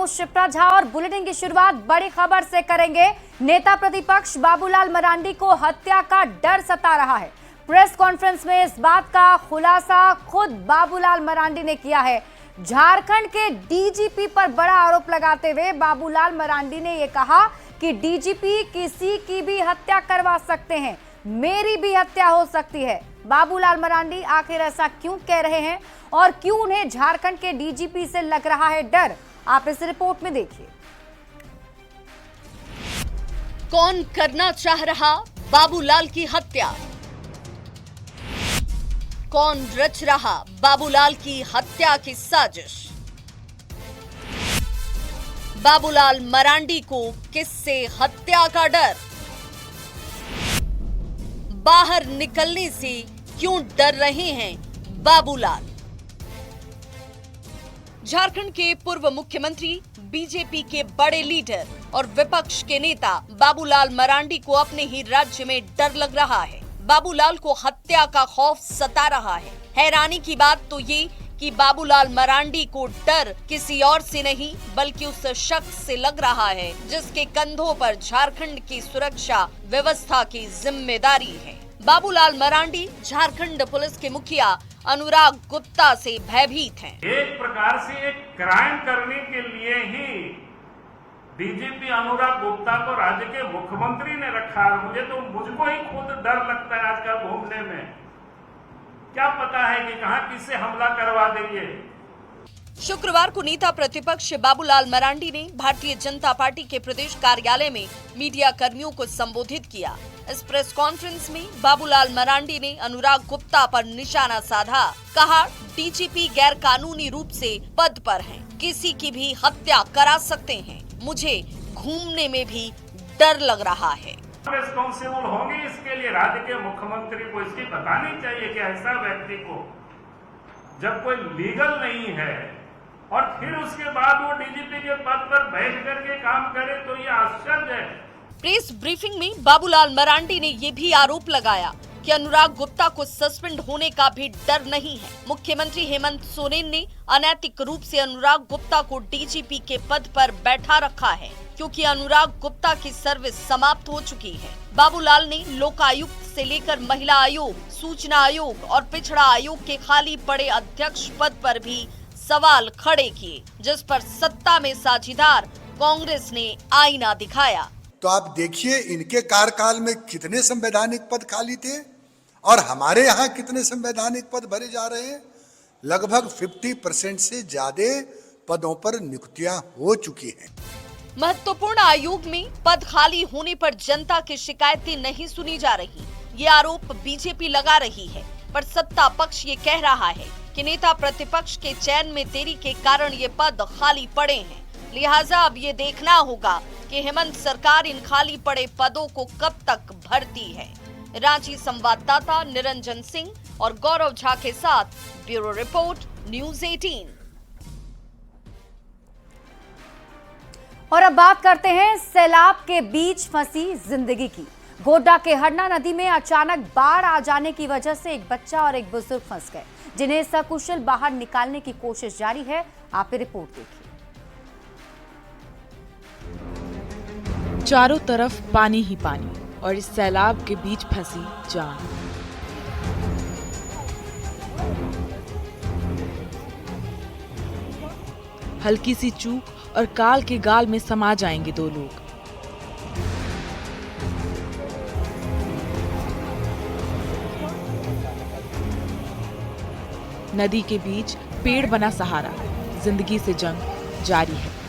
हूं शिप्रा झा और बुलेटिन की शुरुआत बड़ी खबर से करेंगे। नेता प्रतिपक्ष बाबूलाल मरांडी को हत्या का डर सता रहा है। प्रेस कॉन्फ्रेंस में इस बात का खुलासा खुद बाबूलाल मरांडी ने किया है। झारखंड के डीजीपी पर बड़ा आरोप लगाते हुए बाबूलाल मरांडी ने यह कहा कि डीजीपी किसी की भी हत्या करवा सकते हैं, मेरी भी हत्या हो सकती है। बाबूलाल मरांडी आखिर ऐसा क्यों कह रहे हैं और क्यों उन्हें झारखंड के डीजीपी से लग रहा है डर, आप इस रिपोर्ट में देखिए। कौन करना चाह रहा बाबूलाल की हत्या? कौन रच रहा बाबूलाल की हत्या की साजिश? बाबूलाल मरांडी को किससे हत्या का डर? बाहर निकलने से क्यों डर रहे हैं बाबूलाल? झारखंड के पूर्व मुख्यमंत्री, बीजेपी के बड़े लीडर और विपक्ष के नेता बाबूलाल मरांडी को अपने ही राज्य में डर लग रहा है। बाबूलाल को हत्या का खौफ सता रहा है। हैरानी की बात तो ये कि बाबूलाल मरांडी को डर किसी और से नहीं बल्कि उस शख्स से लग रहा है जिसके कंधों पर झारखंड की सुरक्षा व्यवस्था की जिम्मेदारी है। बाबूलाल मरांडी झारखंड पुलिस के मुखिया अनुराग गुप्ता से भयभीत हैं। एक प्रकार से एक क्राइम करने के लिए ही डीजीपी अनुराग गुप्ता को राज्य के मुख्यमंत्री ने रखा है। मुझको ही खुद डर लगता है आजकल घूमने में। क्या पता है कि कहां किससे हमला करवा देंगे। शुक्रवार को नेता प्रतिपक्ष बाबूलाल मरांडी ने भारतीय जनता पार्टी के प्रदेश कार्यालय में मीडिया कर्मियों को संबोधित किया। इस प्रेस कॉन्फ्रेंस में बाबूलाल मरांडी ने अनुराग गुप्ता पर निशाना साधा। कहा, डीजीपी गैर कानूनी रूप से पद पर हैं, किसी की भी हत्या करा सकते हैं, मुझे घूमने में भी डर लग रहा है। रिस्पॉन्सिबल होंगे इसके लिए राज्य के मुख्यमंत्री को इसकी बतानी चाहिए कि ऐसा व्यक्ति को जब कोई लीगल नहीं है और फिर उसके बाद वो डीजीपी के पद पर बैठ करके काम करे तो ये आश्चर्य है। प्रेस ब्रीफिंग में बाबूलाल मरांडी ने ये भी आरोप लगाया कि अनुराग गुप्ता को सस्पेंड होने का भी डर नहीं है। मुख्यमंत्री हेमंत सोरेन ने अनैतिक रूप से अनुराग गुप्ता को डीजीपी के पद पर बैठा रखा है क्योंकि अनुराग गुप्ता की सर्विस समाप्त हो चुकी है। बाबूलाल ने लोकायुक्त से लेकर महिला आयोग, सूचना आयोग और पिछड़ा आयोग के खाली पड़े अध्यक्ष पद पर भी सवाल खड़े किए, जिस पर सत्ता में साझीदार कांग्रेस ने आईना दिखाया। तो आप देखिए इनके कार्यकाल में कितने संवैधानिक पद खाली थे और हमारे यहाँ कितने संवैधानिक पद भरे जा रहे हैं। लगभग 50% से ज्यादा पदों पर नियुक्तियां हो चुकी हैं। महत्वपूर्ण आयोग में पद खाली होने पर जनता की शिकायतें नहीं सुनी जा रही, ये आरोप बीजेपी लगा रही है। पर सत्ता पक्ष ये कह रहा है कि नेता प्रतिपक्ष के चयन में देरी के कारण ये पद खाली पड़े हैं, लिहाजा अब ये देखना होगा कि हेमंत सरकार इन खाली पड़े पदों को कब तक भरती है। रांची संवाददाता निरंजन सिंह और गौरव झा के साथ ब्यूरो रिपोर्ट, न्यूज़ 18। और अब बात करते हैं सैलाब के बीच फंसी जिंदगी की। गोड्डा के हरना नदी में अचानक बाढ़ आ जाने की वजह से एक बच्चा और एक बुजुर्ग फंस गए, जिन्हें सकुशल बाहर निकालने की कोशिश जारी है। आप रिपोर्ट देखिए। चारों तरफ पानी ही पानी और इस सैलाब के बीच फंसी जान। हल्की सी चूक और काल के गाल में समा जाएंगे दो लोग। नदी के बीच पेड़ बना सहारा, जिंदगी से जंग जारी है।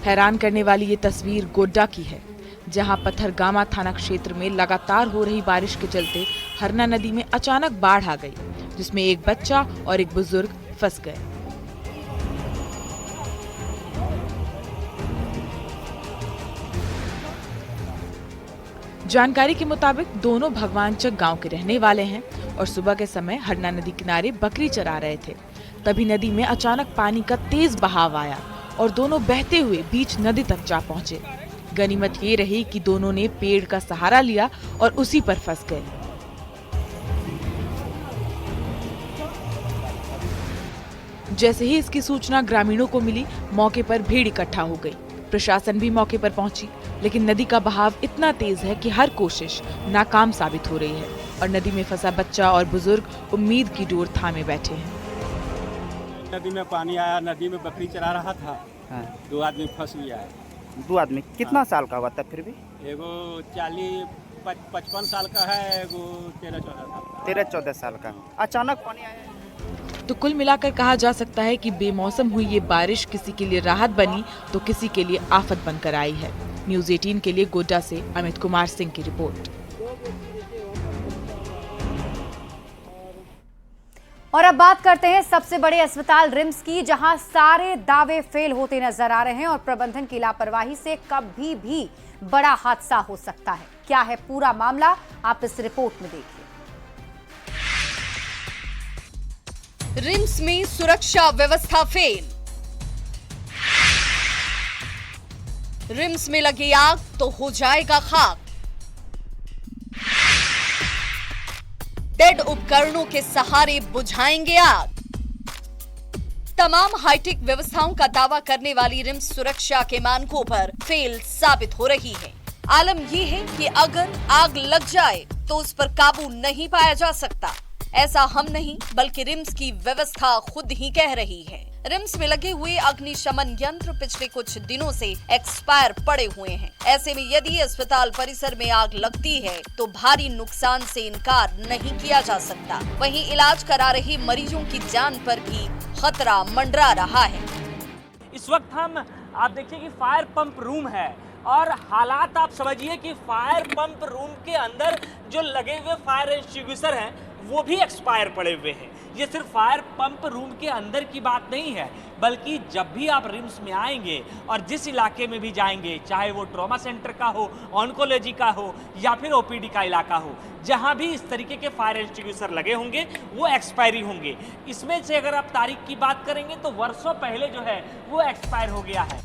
हैरान करने वाली ये तस्वीर गोड्डा की है, जहां पत्थरगामा थाना क्षेत्र में लगातार हो रही बारिश के चलते हरना नदी में अचानक बाढ़ आ गई, जिसमें एक बच्चा और एक बुजुर्ग फंस गए। जानकारी के मुताबिक दोनों भगवानचक गांव के रहने वाले हैं और सुबह के समय हरना नदी किनारे बकरी चरा रहे थे। तभी नदी में अचानक पानी का तेज बहाव आया और दोनों बहते हुए बीच नदी तक जा पहुंचे। गनीमत ये रही कि दोनों ने पेड़ का सहारा लिया और उसी पर फंस गए। जैसे ही इसकी सूचना ग्रामीणों को मिली, मौके पर भीड़ इकट्ठा हो गई। प्रशासन भी मौके पर पहुंची, लेकिन नदी का बहाव इतना तेज है कि हर कोशिश नाकाम साबित हो रही है और नदी में फंसा बच्चा और बुजुर्ग उम्मीद की डोर थामे बैठे हैं। नदी में पानी आया, नदी में बकरी चरा रहा था। हाँ। 2 आदमी फंस गया है। 2 आदमी कितना साल का हुआ था फिर भी? एगो 55 साल का है, एगो 13-14 साल का। 13-14 साल का। अचानक पानी आया। तो कुल मिलाकर कहा जा सकता है कि बेमौसम हुई ये बारिश किसी के लिए राहत बनी तो किसी के लिए आफत बनकर आई है। न्यूज़ 18 के लिए गोड्डा से अमित कुमार सिंह की रिपोर्ट। और अब बात करते हैं सबसे बड़े अस्पताल रिम्स की, जहां सारे दावे फेल होते नजर आ रहे हैं और प्रबंधन की लापरवाही से कभी भी बड़ा हादसा हो सकता है। क्या है पूरा मामला, आप इस रिपोर्ट में देखिए। रिम्स में सुरक्षा व्यवस्था फेल। रिम्स में लगी आग तो हो जाएगा खाक। डेड उपकरणों के सहारे बुझाएंगे आग। तमाम हाईटेक व्यवस्थाओं का दावा करने वाली रिम्स सुरक्षा के मानकों पर फेल साबित हो रही है। आलम यह है कि अगर आग लग जाए तो उस पर काबू नहीं पाया जा सकता। ऐसा हम नहीं बल्कि रिम्स की व्यवस्था खुद ही कह रही है। रिम्स में लगे हुए अग्निशमन यंत्र पिछले कुछ दिनों से एक्सपायर पड़े हुए हैं। ऐसे में यदि अस्पताल परिसर में आग लगती है तो भारी नुकसान से इनकार नहीं किया जा सकता। वहीं इलाज करा रहे मरीजों की जान पर भी खतरा मंडरा रहा है। इस वक्त आप देखिए कि फायर पंप रूम है और हालात आप समझिए कि फायर पंप रूम के अंदर जो लगे हुए फायर एक्सटिंग्विशर हैं वो भी एक्सपायर पड़े हुए हैं। ये सिर्फ फायर पंप रूम के अंदर की बात नहीं है, बल्कि जब भी आप रिम्स में आएंगे और जिस इलाके में भी जाएंगे, चाहे वो ट्रॉमा सेंटर का हो, ऑन्कोलॉजी का हो या फिर ओपीडी का इलाका हो, जहां भी इस तरीके के फायर एक्सटिंग्विशर लगे होंगे वो एक्सपायरी होंगे। इसमें से अगर आप तारीख की बात करेंगे तो वर्षों पहले जो है वो एक्सपायर हो गया है।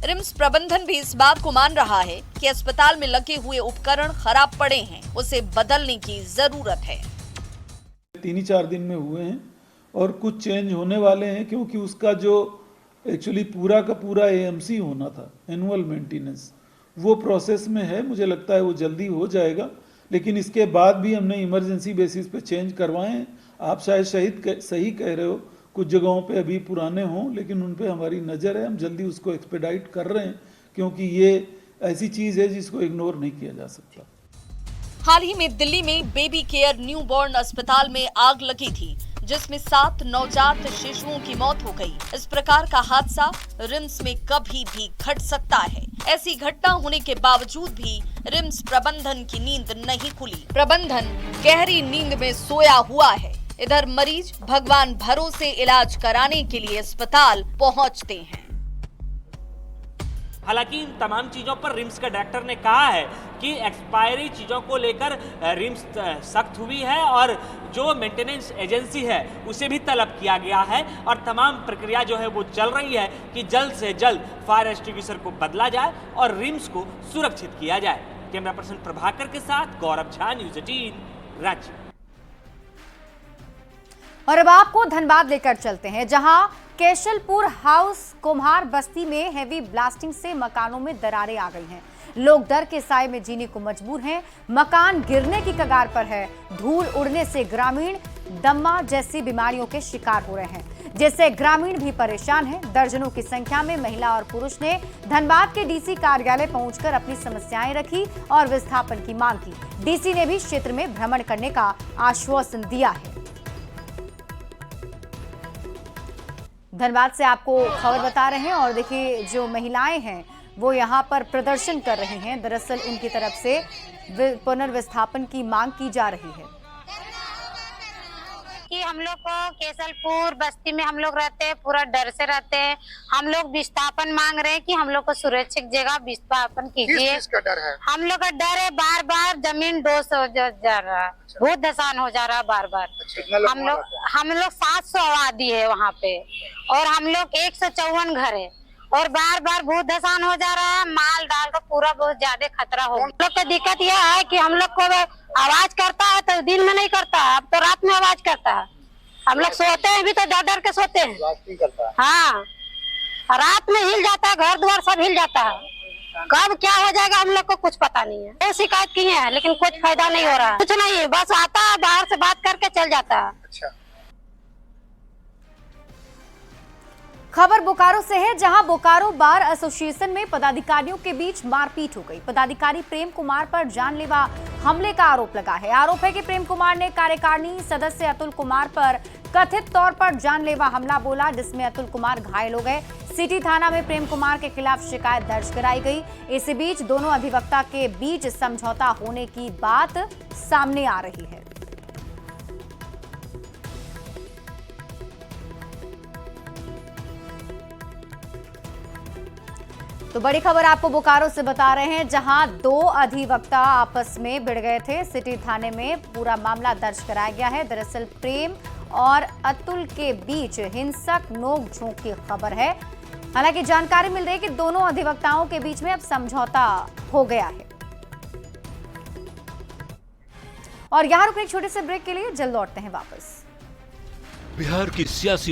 रिम्स प्रबंधन भी इस बात को मान रहा है कि अस्पताल में लगे हुए उपकरण खराब पड़े हैं, उसे बदलने की जरूरत है। 3-4 दिन में हुए हैं और कुछ चेंज होने वाले हैं, क्योंकि उसका जो एक्चुअली पूरा का पूरा एएमसी होना था, एनुअल मेंटेनेंस, वो प्रोसेस में है। मुझे लगता है वो जल्दी हो जाएगा, लेकिन इसके बाद भी हमने इमरजेंसी बेसिस पे चेंज करवाए हैं। आप शायद सही कह रहे हो, कुछ जगहों पे अभी पुराने हों, लेकिन उन पे हमारी नज़र है। हम जल्दी उसको एक्सपेडाइट कर रहे हैं, क्योंकि ये ऐसी चीज़ है जिसको इग्नोर नहीं किया जा सकता। हाल ही में दिल्ली में बेबी केयर न्यूबॉर्न अस्पताल में आग लगी थी, जिसमें 7 नवजात शिशुओं की मौत हो गई। इस प्रकार का हादसा रिम्स में कभी भी घट सकता है। ऐसी घटना होने के बावजूद भी रिम्स प्रबंधन की नींद नहीं खुली। प्रबंधन गहरी नींद में सोया हुआ है। इधर मरीज भगवान भरोसे इलाज कराने के लिए अस्पताल पहुंचते हैं। हालांकि इन तमाम चीज़ों पर रिम्स के डायरेक्टर ने कहा है कि एक्सपायरी चीज़ों को लेकर रिम्स सख्त हुई है और जो मेंटेनेंस एजेंसी है उसे भी तलब किया गया है और तमाम प्रक्रिया जो है वो चल रही है कि जल्द से जल्द फायर एक्सटिंग्विशर को बदला जाए और रिम्स को सुरक्षित किया जाए। कैमरा पर्सन प्रभाकर के साथ गौरव झा, न्यूज़ 18 रांची। और अब आपको धनबाद लेकर चलते हैं, जहां केशलपुर हाउस कुम्हार बस्ती में हेवी ब्लास्टिंग से मकानों में दरारें आ गई हैं। लोग डर के साए में जीने को मजबूर हैं। मकान गिरने की कगार पर है। धूल उड़ने से ग्रामीण दम्मा जैसी बीमारियों के शिकार हो रहे हैं, जिससे ग्रामीण भी परेशान हैं। दर्जनों की संख्या में महिला और पुरुष ने धनबाद के डीसी कार्यालय पहुंचकर अपनी समस्याएं रखी और विस्थापन की मांग की। डीसी ने भी क्षेत्र में भ्रमण करने का आश्वासन दिया है। धनबाद से आपको खबर बता रहे हैं और देखिए जो महिलाएं हैं वो यहाँ पर प्रदर्शन कर रही हैं। दरअसल उनकी तरफ से पुनर्विस्थापन की मांग की जा रही है कि हम लोग को केशलपुर बस्ती में हम लोग रहते हैं, पूरा डर से रहते हैं। हम लोग विस्थापन मांग रहे हैं कि हम लोग को सुरक्षित जगह विस्थापन कीजिए। किसका डर है? हम लोग का डर है, बार बार जमीन डोस हो जा रहा है, बहुत धसान हो जा रहा है बार बार। हम लोग 700 आबादी है वहाँ पे और हम लोग 154 घर है और बार बार बहुत धसान हो जा रहा है। माल डाल का पूरा बहुत ज्यादा खतरा हो। हम लोग का दिक्कत यह है कि हम लोग को आवाज करता है तो दिन में नहीं करता है, अब तो रात में आवाज करता है। हम लोग सोते हैं भी तो डर डर के सोते हैं। ब्लास्ट नहीं करता है। हाँ, रात में हिल जाता है, घर द्वार सब हिल जाता है। कब क्या हो जाएगा हम लोग को कुछ पता नहीं है। ये शिकायत की है लेकिन कुछ फायदा नहीं हो रहा है। कुछ नहीं, बस आता है बाहर से बात करके चल जाता है। अच्छा, खबर बोकारो से है, जहां बोकारो बार एसोसिएशन में पदाधिकारियों के बीच मारपीट हो गई। पदाधिकारी प्रेम कुमार पर जानलेवा हमले का आरोप लगा है। आरोप है कि प्रेम कुमार ने कार्यकारिणी सदस्य अतुल कुमार पर कथित तौर पर जानलेवा हमला बोला, जिसमें अतुल कुमार घायल हो गए। सिटी थाना में प्रेम कुमार के खिलाफ शिकायत दर्ज कराई गई। इसी बीच दोनों अधिवक्ता के बीच समझौता होने की बात सामने आ रही है। तो बड़ी खबर आपको बोकारो से बता रहे हैं, जहां दो अधिवक्ता आपस में भिड़ गए थे। सिटी थाने में पूरा मामला दर्ज कराया गया है। दरअसल प्रेम और अतुल के बीच हिंसक नोक-झोंक की खबर है। हालांकि जानकारी मिल रही है कि दोनों अधिवक्ताओं के बीच में अब समझौता हो गया है। और यहां रुक एक छोटे से ब्रेक के लिए, जल्द लौटते हैं वापस। बिहार की सियासी